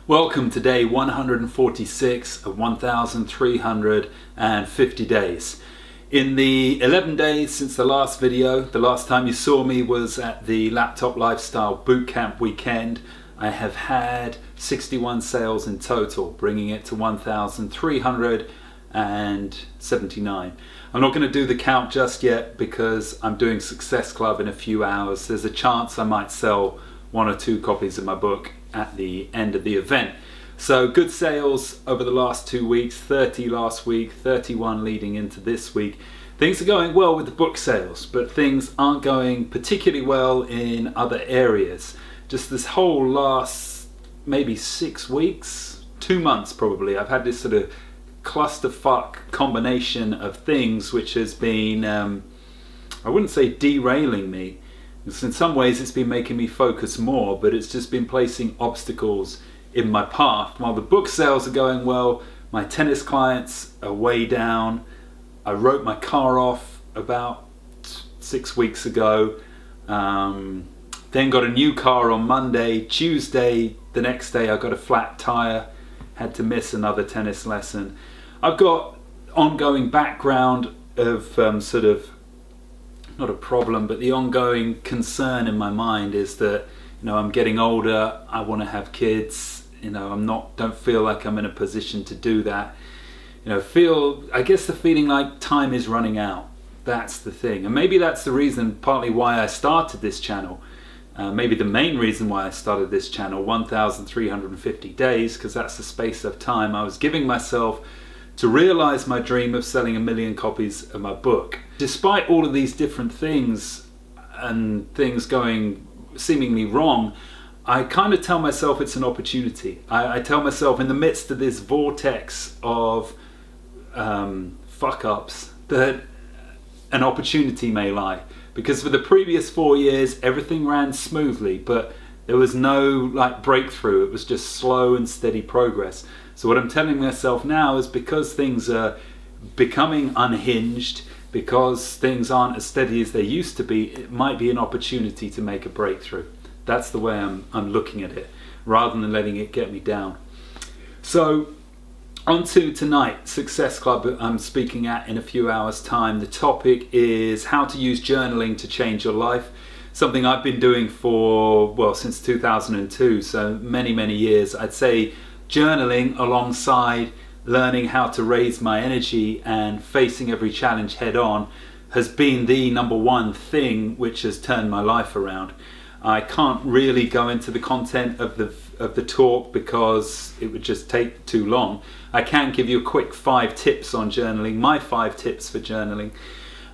Welcome to day 146 of 1,350 days. In the 11 days since the last video, the last time you saw me was at the Laptop Lifestyle Bootcamp weekend. I have had 61 sales in total, bringing it to 1,379. I'm not going to do the count just yet because I'm doing Success Club in a few hours. There's a chance I might sell 1 or 2 copies of my book at the end of the event. So good sales over the last 2 weeks, 30 last week, 31 leading into this week. Things are going well with the book sales, but things aren't going particularly well in other areas. Just this whole last maybe 6 weeks, 2 months probably, I've had this sort of clusterfuck combination of things which has been, I wouldn't say derailing me. In some ways it's been making me focus more, but it's just been placing obstacles in my path. While the book sales are going well, my tennis clients are way down. I wrote my car off about 6 weeks ago. Then got a new car on Monday. Tuesday, the next day, I got a flat tire. Had to miss another tennis lesson. I've got ongoing background of sort of, not a problem, but the ongoing concern in my mind is that, I'm getting older, I want to have kids, don't feel like I'm in a position to do that. I guess the feeling like time is running out. That's the thing. And maybe that's the reason, partly why I started this channel. Maybe the main reason why I started this channel, 1,350 days, because that's the space of time I was giving myself to realize my dream of selling 1 million copies of my book. Despite all of these different things and things going seemingly wrong, I kind of tell myself it's an opportunity. I tell myself in the midst of this vortex of fuck-ups that an opportunity may lie. Because for the previous 4 years, everything ran smoothly, but there was no breakthrough. It was just slow and steady progress. So what I'm telling myself now is because things are becoming unhinged, because things aren't as steady as they used to be, it might be an opportunity to make a breakthrough. That's the way I'm looking at it, rather than letting it get me down. So on to tonight, Success Club I'm speaking at in a few hours time. The topic is how to use journaling to change your life. Something I've been doing since 2002, so many years. I'd say journaling alongside learning how to raise my energy and facing every challenge head on has been the number one thing which has turned my life around. I can't really go into the content of the talk because it would just take too long. I can give you a quick 5 tips on journaling, my 5 tips for journaling.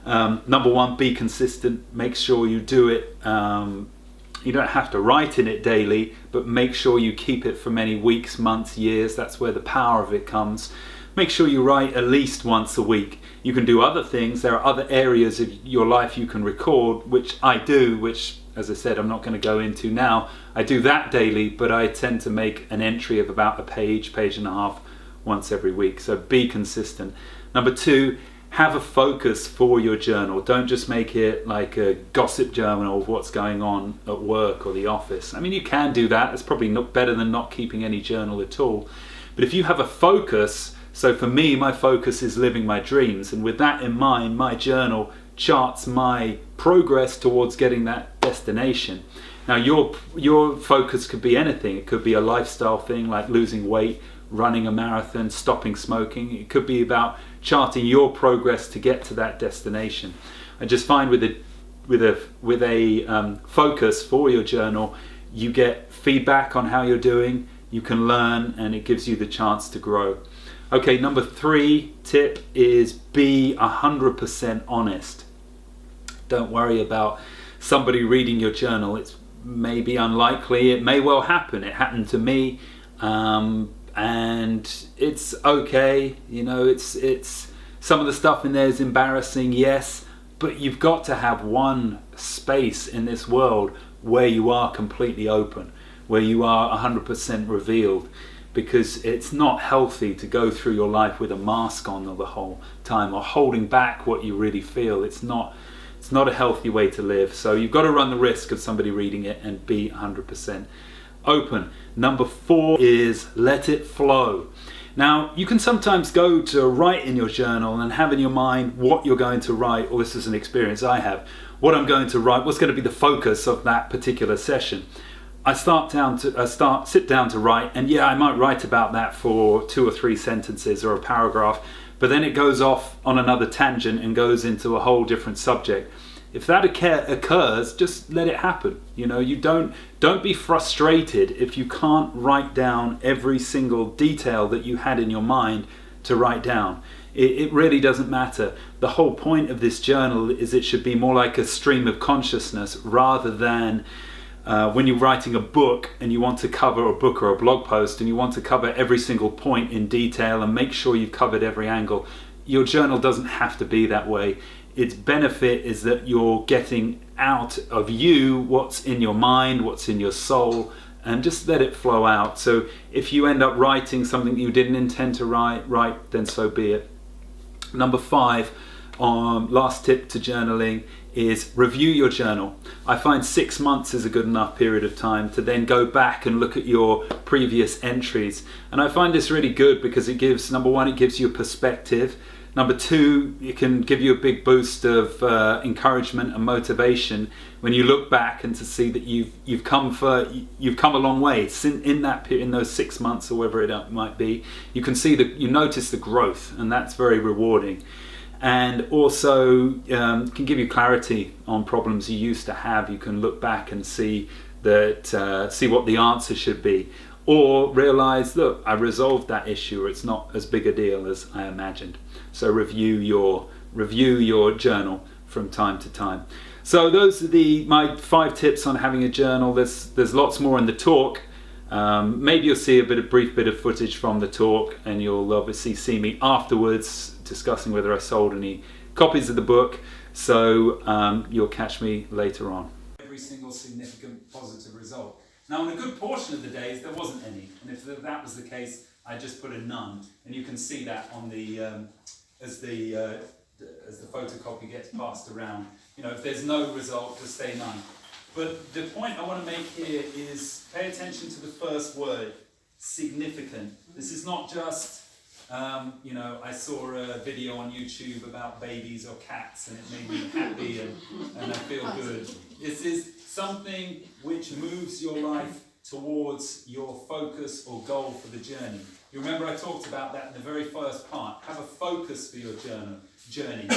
Number 1, be consistent. Make sure you do it. You don't have to write in it daily, but make sure you keep it for many weeks, months, years. That's where the power of it comes. Make sure you write at least once a week. You can do other things. There are other areas of your life you can record, which I do, which, as I said, I'm not going to go into now. I do that daily, but I tend to make an entry of about a page and a half once every week. So be consistent. Number 2, have a focus for your journal. Don't just make it like a gossip journal of what's going on at work or the office. I mean, you can do that. It's probably not better than not keeping any journal at all. But if you have a focus, so for me, my focus is living my dreams. And with that in mind, my journal charts my progress towards getting that destination. Now, your focus could be anything. It could be a lifestyle thing like losing weight, running a marathon, stopping smoking. It could be about charting your progress to get to that destination. I just find with a focus for your journal, you get feedback on how you're doing, you can learn, and it gives you the chance to grow. Okay, number 3 tip is be 100% honest. Don't worry about somebody reading your journal. It's maybe unlikely. It may well happen. It happened to me. And it's okay, it's some of the stuff in there is embarrassing, yes, but you've got to have one space in this world where you are completely open, where you are 100% revealed, because it's not healthy to go through your life with a mask on the whole time or holding back what you really feel. It's not a healthy way to live. So you've got to run the risk of somebody reading it and be 100% open. Number 4 is let it flow. Now, you can sometimes go to write in your journal and have in your mind what you're going to write, or this is an experience I have, what I'm going to write, what's going to be the focus of that particular session. I sit down to write, and yeah, I might write about that for 2 or 3 sentences or a paragraph, but then it goes off on another tangent and goes into a whole different subject. If that occurs, just let it happen. You don't be frustrated if you can't write down every single detail that you had in your mind to write down. It really doesn't matter. The whole point of this journal is it should be more like a stream of consciousness rather than when you're writing a book and you want to cover a book or a blog post and you want to cover every single point in detail and make sure you've covered every angle. Your journal doesn't have to be that way. Its benefit is that you're getting out of you what's in your mind, what's in your soul, and just let it flow out. So if you end up writing something you didn't intend to write, then so be it. Number 5, last tip to journaling, is review your journal. I find 6 months is a good enough period of time to then go back and look at your previous entries. And I find this really good because it gives, number 1, it gives you a perspective. Number 2, it can give you a big boost of encouragement and motivation when you look back and to see that you've come a long way in those 6 months or whatever it might be. You can see you notice the growth, and that's very rewarding. And also can give you clarity on problems you used to have. You can look back and see what the answer should be, or realize, look, I resolved that issue, or it's not as big a deal as I imagined. So review your journal from time to time. So those are my 5 tips on having a journal. There's lots more in the talk. Maybe you'll see a brief bit of footage from the talk, and you'll obviously see me afterwards discussing whether I sold any copies of the book. So you'll catch me later on. Every single significant positive result. Now, in a good portion of the days, there wasn't any, and if that was the case, I just put a none, and you can see that on the as the photocopy gets passed around. If there's no result, just say none. But the point I want to make here is pay attention to the first word, significant. This is not just, I saw a video on YouTube about babies or cats and it made me happy and I feel good. This is something which moves your life towards your focus or goal for the journey. You remember I talked about that in the very first part. Have a focus for your journey.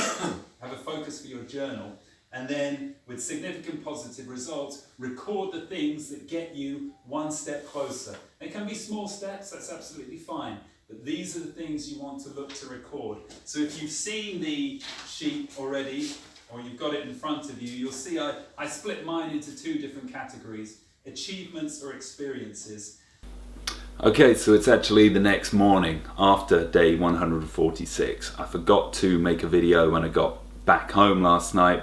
Have a focus for your journal. And then, with significant positive results, record the things that get you one step closer. They can be small steps, that's absolutely fine. But these are the things you want to look to record. So if you've seen the sheet already, or you've got it in front of you, you'll see I split mine into 2 different categories. Achievements or experiences. Okay, so it's actually the next morning after day 146. I forgot to make a video when I got back home last night.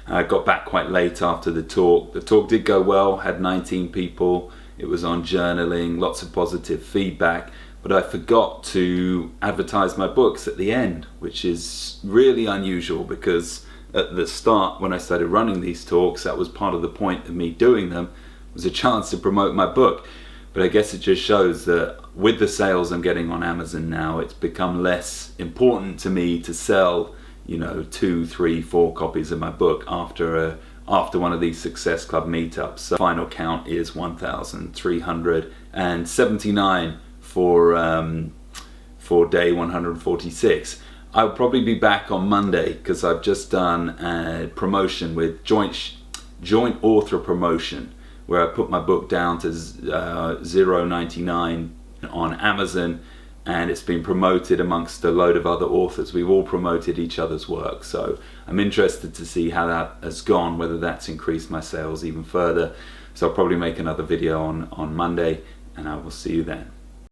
I got back quite late after the talk. The talk did go well, had 19 people. It was on journaling, lots of positive feedback, but I forgot to advertise my books at the end, which is really unusual because at the start, when I started running these talks, that was part of the point of me doing them, was a chance to promote my book. But I guess it just shows that with the sales I'm getting on Amazon now, it's become less important to me to sell 2, 3, 4 copies of my book after one of these Success Club meetups. So final count is 1,379 for day 146. I'll probably be back on Monday because I've just done a promotion with joint author promotion where I put my book down to $0.99 on Amazon. And it's been promoted amongst a load of other authors. We've all promoted each other's work. So I'm interested to see how that has gone, whether that's increased my sales even further. So I'll probably make another video on Monday, and I will see you then.